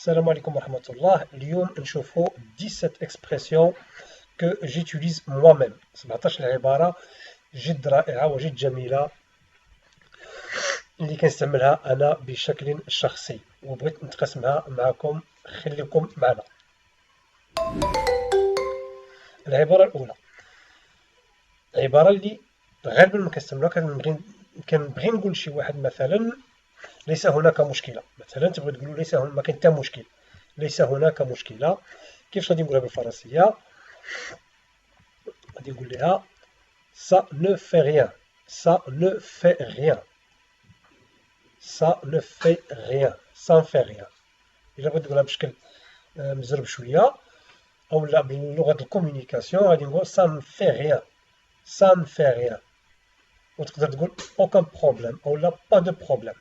السلام عليكم ورحمة الله. اليوم نشوفوا 17 expressions que j'utilise moi-même. 17 العبارة جد رائعة وجد جميلة اللي كنستعملها أنا بشكل شخصي وبغيت نتقاسمها معكم. خليكم معنا. العبارة الأولى، العبارة اللي غالبا ما كنستعملوها كنبغي نقول لشي واحد مثلا ليس هناك مشكلة. مثلا تبغي تقول ليس هناك، ما كاين حتى مشكل، ليس هناك مشكلة. كيفاش غادي نقولها بالفرنسية؟ غادي نقول لها ça ne fait rien, ça ne fait rien, ça ne fait rien, ça ne fait rien. إلا بغيت نقولها بشكل مزرب شوية أو لا بلغة الكوميونيكاسيون غادي نقول ça ne fait rien, ça ne fait rien. وتقدر تقول aucun problème أو لا pas de problème،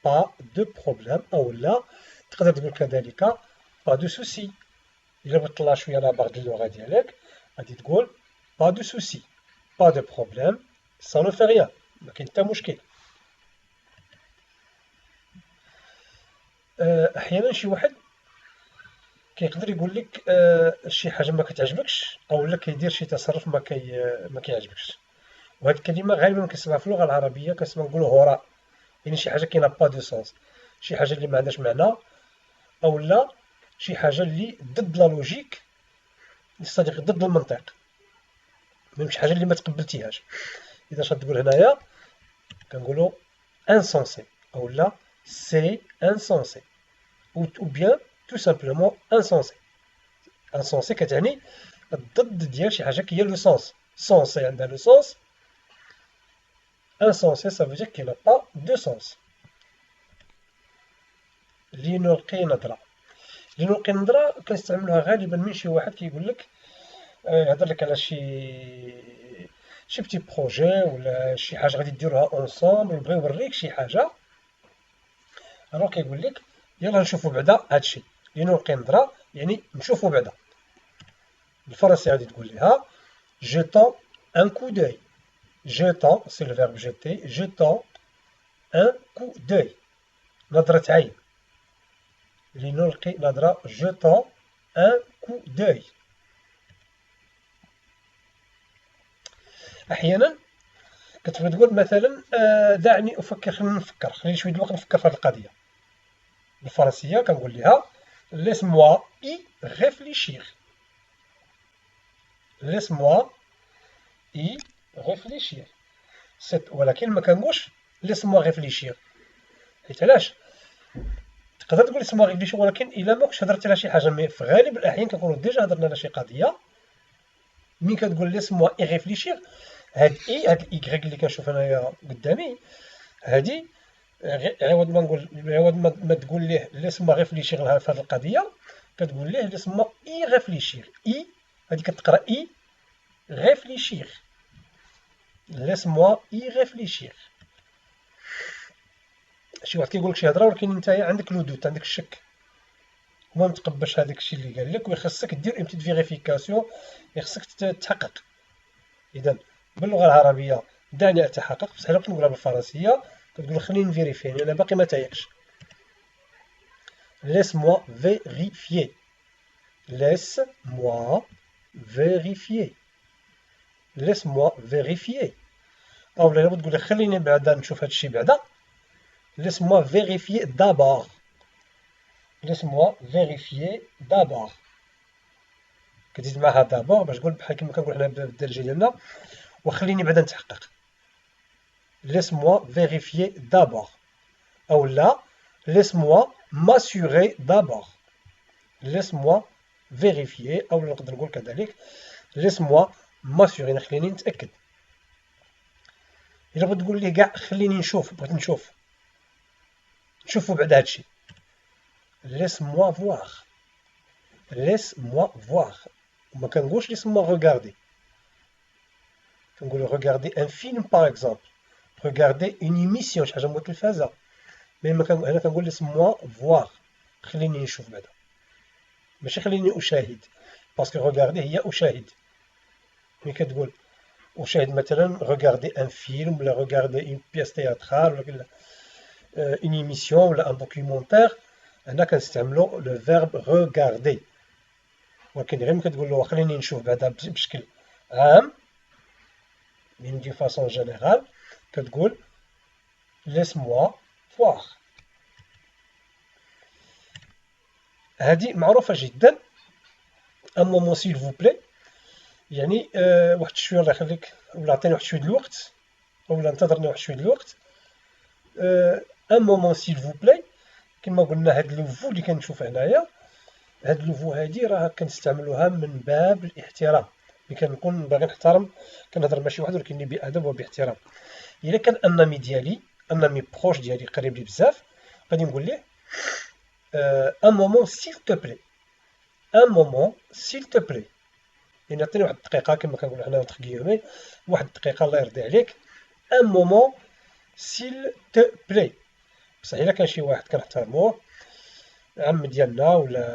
pas de problème أو لا تقدر تقول كذلك pas de souci. إلا بغيت تطلع شوية على بعض اللغة ديالك غادي تقول pas de souci، pas de problème، ça ne fait rien، ما كاين حتى مشكل. أحيانا شي واحد كيقدر يقول لك شي حاجة ما كتعجبكش أو لا كيدير شي تصرف ما كيعجبكش، وهاد الكلمة غالبا كنسمعها في اللغة العربية كنسمع نقولوا هراء، يعني شي حاجة كاينة با دو سونس، شي حاجة اللي ما عندهاش معنى أو لا شي حاجة اللي ضد لا لوجيك، صديق ضد المنطق، ميم شي حاجة اللي ما تقبلتيهاش. إذا اش غتقول هنايا كنقولوا insensé أو لا c'est insensé ou bien tout simplement insensé. insensé كتعني الضد ديال شي حاجة كهي لو سونس، sensé عندها لو سونس، insensé ça veut dire qu'il n'a pas de sens. لنلقي نظرة، لنلقي نظرة كنستعملوها غالبا من شي واحد كيقول لك يهضر لك على شي بتي بروجي ولا شي حاجة غادي ديروها اونصومبل وبغا يوريك شي حاجة، الوغ كيقول لك يلا نشوفو بعدا هادشي. لنلقي نظرة يعني نشوفو بعدا. بالفرنسي غادي تقول ليها jetant un coup d'œil. jetant c'est le verbe jeter، jetant un coup d'œil، نظرة عين. لنلقي نظرة jetant un coup d'œil. أحيانا كتبغي تقول مثلا دعني أفكر، خليني نفكر، خليني شوية الوقت نفكر في هذه القضية. بالفرنسية كنقول لها laisse-moi y réfléchir. laisse-moi y réfléchir. ولكن ما كنقولش laisse-moi réfléchir، حيت علاش؟ تقدر تقول laisse-moi réfléchir ولكن إلا ما كنتش هضرتي على شي حاجة، مي في غالب الأحيان كنكونو ديجا هضرنا على شي قضية. مين كتقول laisse-moi y réfléchir، هاد الإيكغيك اللي كنشوف أنايا قدامي، هادي عوض ما تقول ليه laisse-moi réfléchir في هاد القضية، كتقول ليه laisse-moi y réfléchir. إي هادي كتقرا إي réfléchir. laisse-moi y réfléchir. شي واحد كيقول لك شي هضرة ولكن نتايا عندك لو دوت، عندك الشك وما متقبلش هذاك الشيء اللي قال لك، وخاصك دير اون بتيت فيريفيكاسيون، خاصك تحقق. إذا باللغة العربية دعني أتحقق، بصح إلا بغيت نقولها بالفرنسية كتقول خليني نفيريفي، يعني أنا باقي ما تايقش. laisse-moi vérifier. laisse-moi vérifier. laisse-moi vérifier. أو إلا بغيت تقول خليني بعدا نشوف هاد الشيء بعدا، laisse-moi vérifier d'abord. laisse-moi vérifier d'abord. كتزيد معها d'abord باش تقول بحال كيما كنقول حنا بالدارجة ديالنا وخليني بعدا نتحقق. laisse-moi vérifier d'abord أو لا laisse-moi m'assurer d'abord. laisse-moi vérifier أو نقدر نقول كذلك laisse-moi m'assurer، خليني نتأكد. إلا بغيت تقول لي كاع خليني نشوف، بغيت نشوفو بعد هادشي laisse-moi voir. laisse-moi voir. وما كنقولش laisse-moi regarder، كنقول regarder un film par exemple، regarder une émission شي حاجة متلفزة، مي هنا كنقول laisse-moi voir، خليني نشوف بعدا، ماشي خليني أشاهد، باسكو regarder هي أشاهد. ملي كتقول أشاهد مثلا regarder un film ولا regarder une pièce théâtrale ولا une émission ولا un documentaire هنا كنستعملوا le verbe regarder ولكن غير ملي كتقول له خليني نشوف بعدا بشكل عام من دي فاصون جينيرال كتقول laisse-moi voir. هذه معروفة جدا. un moment s'il vous plaît يعني واحد شويه الله يخليك ولا عطيني واحد شويه د الوقت ولا انتظرني واحد شويه د الوقت. ان مومون سيل فو بلاي كما قلنا هاد لو فو اللي كنشوف هنايا هاد لو فو هادي راه كنستعملوها من باب الاحترام ملي كنكون باغي نحترم كنهضر مع شي واحد ولكن بادب وباحترام. الا كان انامي ديالي انامي بروش ديالي قريب لي بزاف غادي نقول ليه ان مومون سيل تو بلاي ان مومون سيل تو بلاي يعني عطيني واحد الدقيقه كما كنقولوا حنا نتخيومي واحد الدقيقه الله يرضي عليك ان مومون سيل تو بلاي. بصح الا كان شي واحد كنحترموه عم ديالنا ولا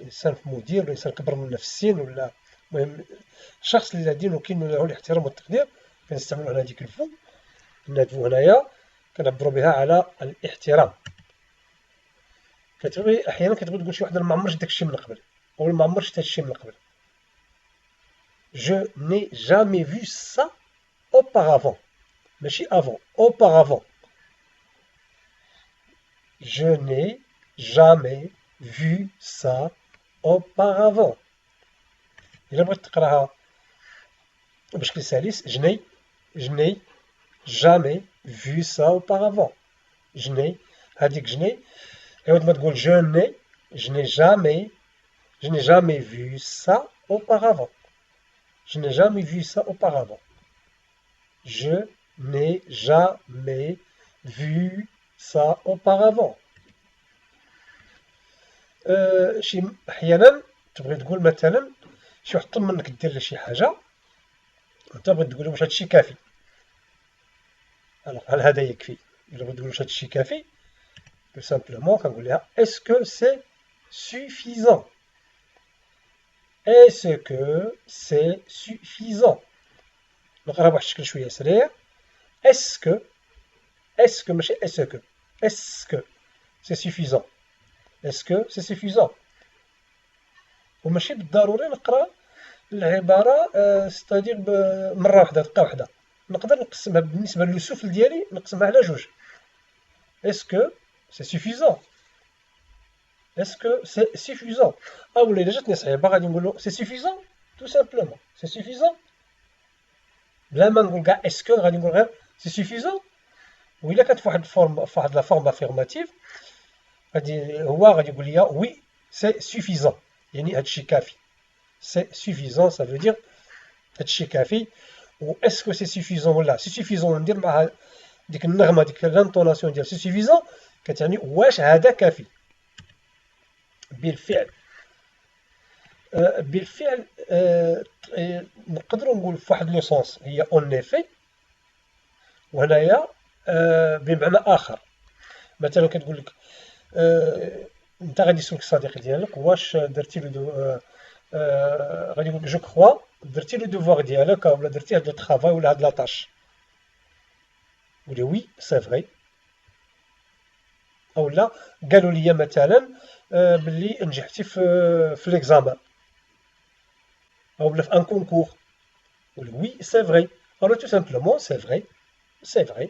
انسان مدير ولا انسان كبر منا في السن ولا المهم شخص اللي دينو كاين له الاحترام والتقدير كنستعملوا على هذيك الفو. هاد الفو هنايا كنعبروا بها على الاحترام. كتبغي احيانا كتبغي تقول شي واحد ما عمرش داك الشيء من قبل ولا ما عمرش شتا الشيء من قبل. Je n'ai jamais vu ça auparavant. ماشي avant, auparavant. Je n'ai jamais vu ça auparavant. إلا بغيت تقراها بشكل سلس je n'ai jamais vu ça auparavant. Je n'ai هذيك je n'ai عوض ما تقول je n'ai jamais vu ça auparavant. Je n'ai jamais vu ça auparavant. Je n'ai jamais vu ça auparavant. شي احيانا تبغي تقول مثلا شي واحد طلب منك دير له شي حاجه وانت بغيت تقول له واش هادشي كافي. هل هذا يكفي؟ الا بغيت تقول واش هادشي كافي tout simplement كنقول لها est-ce que c'est suffisant. Est-ce que c'est suffisant. نقراها بواحد الشكل شويه سريع. est-ce que ماشي est-ce que c'est suffisant. est-ce que c'est suffisant. وماشي بالضروري نقرا العباره ستادير مره واحده دقه واحده نقدر نقسمها بالنسبه للسفل ديالي نقسمها على جوج. est-ce que c'est suffisant. est-ce que c'est suffisant. اولا الا جاتني صعيبه غادي نقول له c'est suffisant tout simplement c'est suffisant بلا ما نقول كاع est-ce que غادي نقول غير c'est suffisant. وإلا كانت فواحد لا فورم افيرماتيف غادي يقول لي oui c'est suffisant يعني هادشي كافي. c'est suffisant ça veut dire هادشي كافي. و est-ce que c'est suffisant ولا c'est suffisant ندير معها ديك النغمه ديك لانطوناسيون ديال c'est suffisant كتعني واش هذا كافي. بالفعل نقدروا نقول فواحد لو سونس هي اون افي وهنايا بمعنى اخر. مثلا كتقول لك انت غادي يسولك الصديق ديالك واش درتي له غادي يقول لك جو كخوا درتي لو دوفوار ديالك ولا درتي هاد الطرافاي ولا هاد لاطاش قولي وي سي فري. اولا قالوا لي مثلا باللي نجحتي في ليكزامان اولا في ان كونكور قولي وي سي فري. alors tout simplement c'est vrai.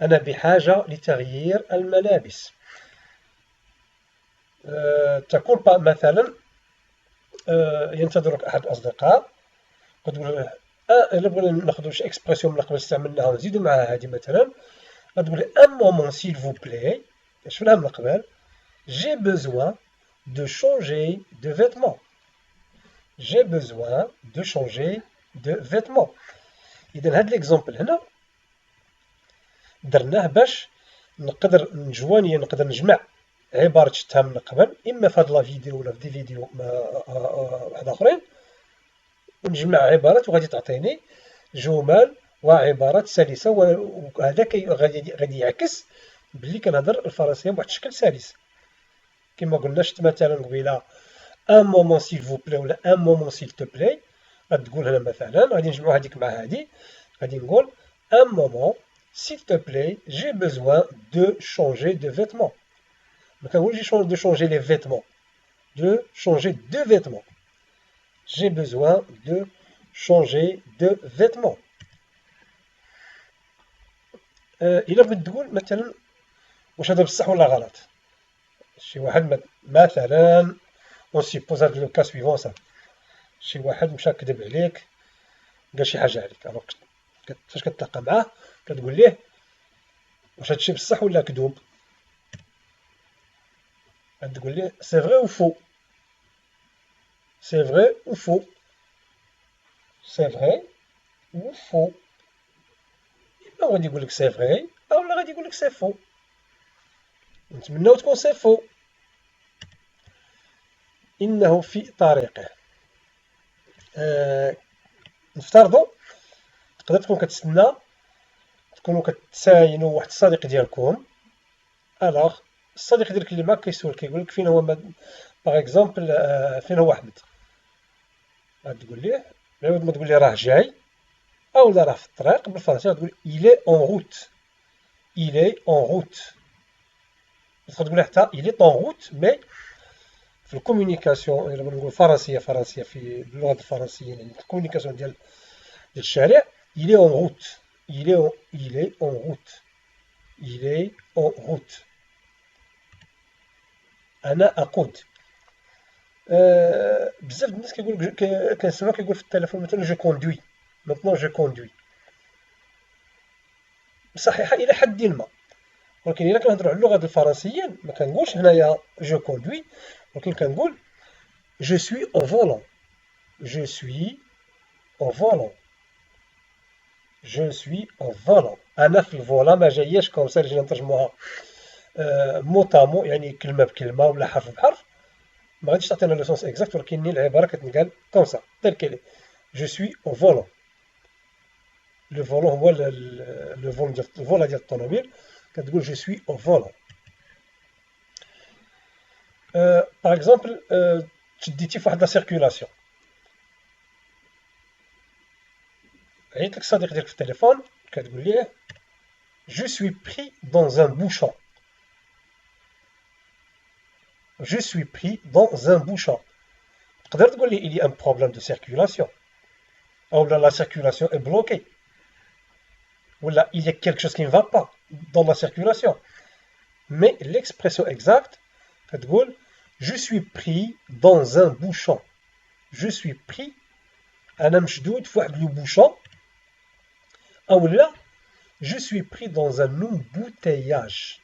أنا بحاجة لتغيير الملابس. تقول مثلا ينتظرك أحد الأصدقاء تقول له إلا بغينا ناخذ شي إكسبرسيون من قبل استعملناها ونزيدو معها هذه مثلا غتقول لي un moment s'il vous plaît شفناها من قبل j'ai besoin de changer de vêtements. j'ai besoin de changer de vêtements. إذا هاد ليكزومبل هنا درناه باش نقدر نجمع عبارة شفتها من قبل إما في هاد لا فيديو ولا في دي فيديو واحد آخرين ونجمع عبارات وغادي تعطيني جمل وعبارات سلسة وهذا غادي يعكس بلي كنهضر الفرنسية بواحد الشكل سلس. كما قلنا شفت مثلا قبيلة ان مومون سيل فو بلاي ولا ان مومون سيل تو بلاي غتقول هنا مثلا غادي نجمعو هذيك مع هذه غادي نقول ان مومون s'il te plaît, j'ai besoin de changer de vêtements. Donc, de changer les vêtements. De changer de vêtements. J'ai besoin de changer de vêtements. إلا بغيت تقول مثلا واش هذا بصح ولا غلط. شي واحد مثلا اون سيبوز هذا لو كا سويفون صافي. شي واحد مشى كذب عليك قال شي حاجة عليك، الوغ فاش كتلاقى معاه كتقول ليه واش هادشي بصح ولا كذوب. غتقول ليه سي فغي ou faux. C'est vrai ou faux. C'est vrai ou faux. إما غادي يقول لك سي فغي أولا غادي يقول لك سي فو. نتمناو تكون سي فو. إنه في طريقه. نفترضوا تقدر تكون كتسنى تكونوا كتساينوا واحد الصديق ديالكم، الوغ الصديق ديالك اللي معاك كيسولك كيقول لك فين هو باغ اكزومبل فين هو أحمد. غتقول ليه عوض ما تقول ليه راه جاي أولا راه في الطريق بالفرنسية غتقول إلي أون روت. إلي أون روت. تقدر تقول حتى إلي أون روت، مي في الكومونيكاسيون إلا بغينا نقول فرنسية في اللغة الفرنسية، يعني الكومونيكاسيون ديال الشارع إلي أون روت. إلي أون روت. إلي أون روت. أنا أقود. بزاف د الناس كنسمع كيقول في التليفون مثلا جو كوندوي. مونطنون جو كوندوي. صحيحة إلى حد ما، ولكن إلا كنهضروا على اللغة الفرنسية ما كنقولش هنايا جو كوندوي، ولكن كنقول جو سوي أو فولون. جو سوي أو فولون. جو سوي أو فولون. أنا في الفولا ما جاياش كومسا اللي جينا نترجموها موطامو يعني كلمة بكلمة ولا حرف بحرف، ما غاديش تعطينا لو سونس اكزاكت، ولكن العبارة كتنقال كومسا تيل كيلي. جو سوي أو فولون. لو فولون هو لو فولون ديال الفولا ديال الطوموبيل، كتقول جو سوي أو فولون. باغ اكزومبل تشديتي في واحد لا سيركيلاسيون، عيط لك صديق ديالك في التليفون كتقول ليه جو سوي بري دون ان بوشون. Je suis pris dans un bouchon. تقدر تقول لي il y a un problème de circulation ou la circulation est bloquée ou là il y a quelque chose qui ne va pas dans la circulation, mais l'expression exacte كتقول je suis pris dans un bouchon. Je suis pris أنا مشدود في واحد لو بوشون، أو لا je suis pris dans un embouteillage.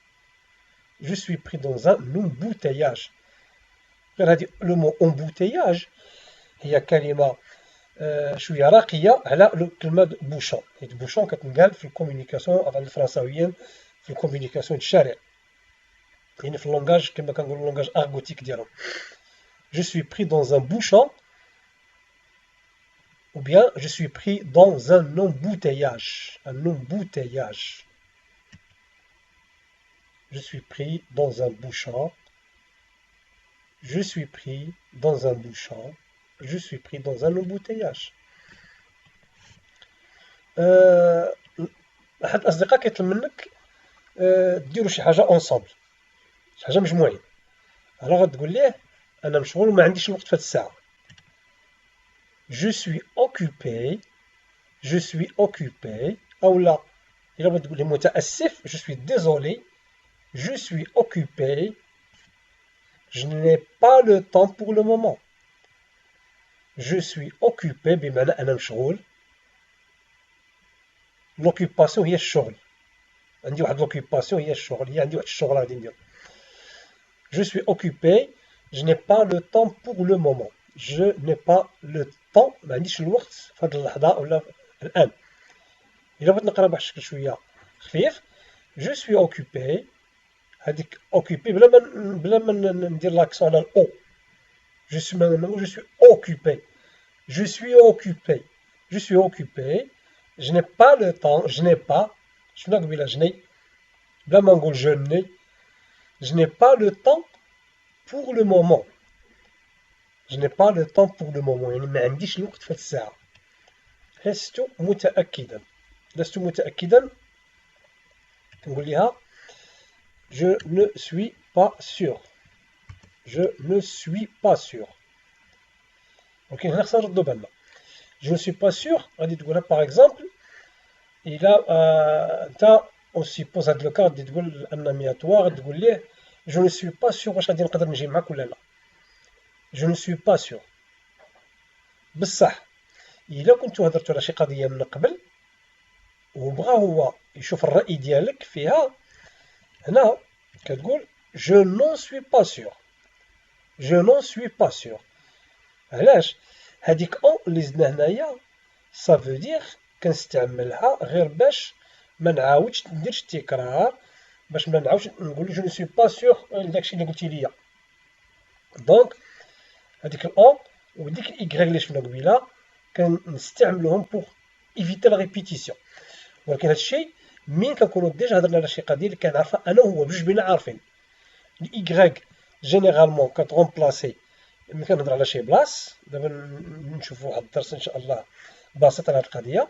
Je suis pris dans un embouteillage. Le mot embouteillage هي كلمة شوية راقية على كلمة بوشون. حيت بوشون كتنقال في الكومونيكاسيون الفرنساويين في الكومونيكاسيون الشارع، يعني في اللونغاج كما كنقولوا اللونغاج ارغوتيك ديالهم. Je suis pris dans un bouchon ou bien je suis pris dans un embouteillage. Un embouteillage. Je suis pris dans un bouchon. Je suis pris dans un bouchon. Je suis pris dans un embouteillage. أحد الأصدقاء كيطلب منك ديروا شي حاجة أونصومبل، شي حاجة مجموعين، ألا غتقول ليه أنا مشغول وما عنديش الوقت في هاد الساعة. Je suis occupé. Je suis occupé. أولا إلا بغيت تقول لي متأسف je suis désolé. Je suis occupé. Je n'ai pas le temps pour le moment. Je suis occupé بمعنى أنا مشغول. l'occupation هي الشغل، عندي واحد l'occupation هي الشغل، هي عندي واحد الشغل غادي ندير. Je suis occupé. Je n'ai pas le temps pour le moment. Je n'ai pas le temps، ما عنديش الوقت في هذه اللحظة ولا الآن. إلا بغيت نقرا بواحد الشكل شوية خفيف Je suis occupé. هذيك occupé بلا ما ندير لاكسون على الأو. Je suis occupé. Je suis occupé. Je suis occupé. Je n'ai pas le temps. Je n'ai pas. شنو قبيله جني بلا ما نقول je n'ai. Je n'ai pas le temps pour le moment. Je n'ai pas le temps pour le moment، يعني ما عنديش الوقت في الساعة. لست متأكدا. لست متأكدا كنقول ليها je ne suis pas sûr. je ne suis pas sûr. ولكن هنا خصنا نردو بالنا. je ne suis pas sûr غادي تقولها باغ اكزومبل الا انت اون سيبوز هاد لو كا غادي تقول الانامياتوا غادي تقول ليه je ne suis pas sûr واش غادي نقدر نجي معاك ولا لا. je ne suis pas sûr. بصح الا كنتو هضرتو على شي قضيه من قبل وبغا هو يشوف الرأي ديالك فيها، هنا كتقول je n'en suis pas sûr. je n'en suis pas sûr. علاش؟ هاديك اون اللي زدنا هنايا سافو دير كنستعملها غير باش ما نعاودش نديرش التكرار، باش ما نعاودش نقول جو نو سوي با سيغ لداكشي اللي قلتي ليا. دونك هاديك الاون وديك الايكغيك اللي شفنا قبيله كنستعملوهم بوغ ايفيتي لا ريبيتيسيون. ولكن هادشي مين كنكونو ديجا هضرنا على شي قضيه اللي كنعرفها انا وهو بجوج بينا عارفين. الايكغيك جينيرالمون كتغومبلاسي ملي كنهضر على شي بلاص. دابا نشوفو واحد الدرس ان شاء الله بسيط على هاد القضيه.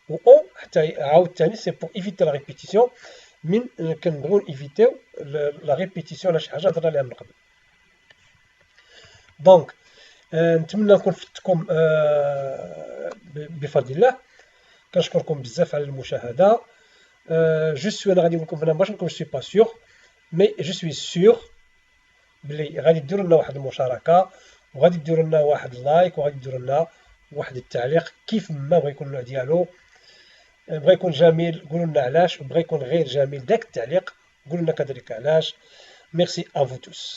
و او حتى عاوتاني سي بوغ ايفيتي لا ريبيتيسيون من كنبغيو ايفيتيو لا ريبيتيسيون على شي حاجه هضرنا عليها من قبل. دونك نتمنى نكون فدتكم بفضل الله. كنشكركم بزاف على المشاهده. جوست انا غادي نقول لكم هنا باش نكون سوي با سيغ مي جو سوي سيغ بلي غادي ديروا لنا واحد المشاركه وغادي ديروا لنا واحد اللايك وغادي ديروا لنا واحد التعليق كيف ما بغى يكون النوع ديالو. بغى يكون جميل قولوا لنا علاش، بغى يكون غير جميل داك التعليق قولوا لنا كذلك علاش. ميرسي ا فو توس.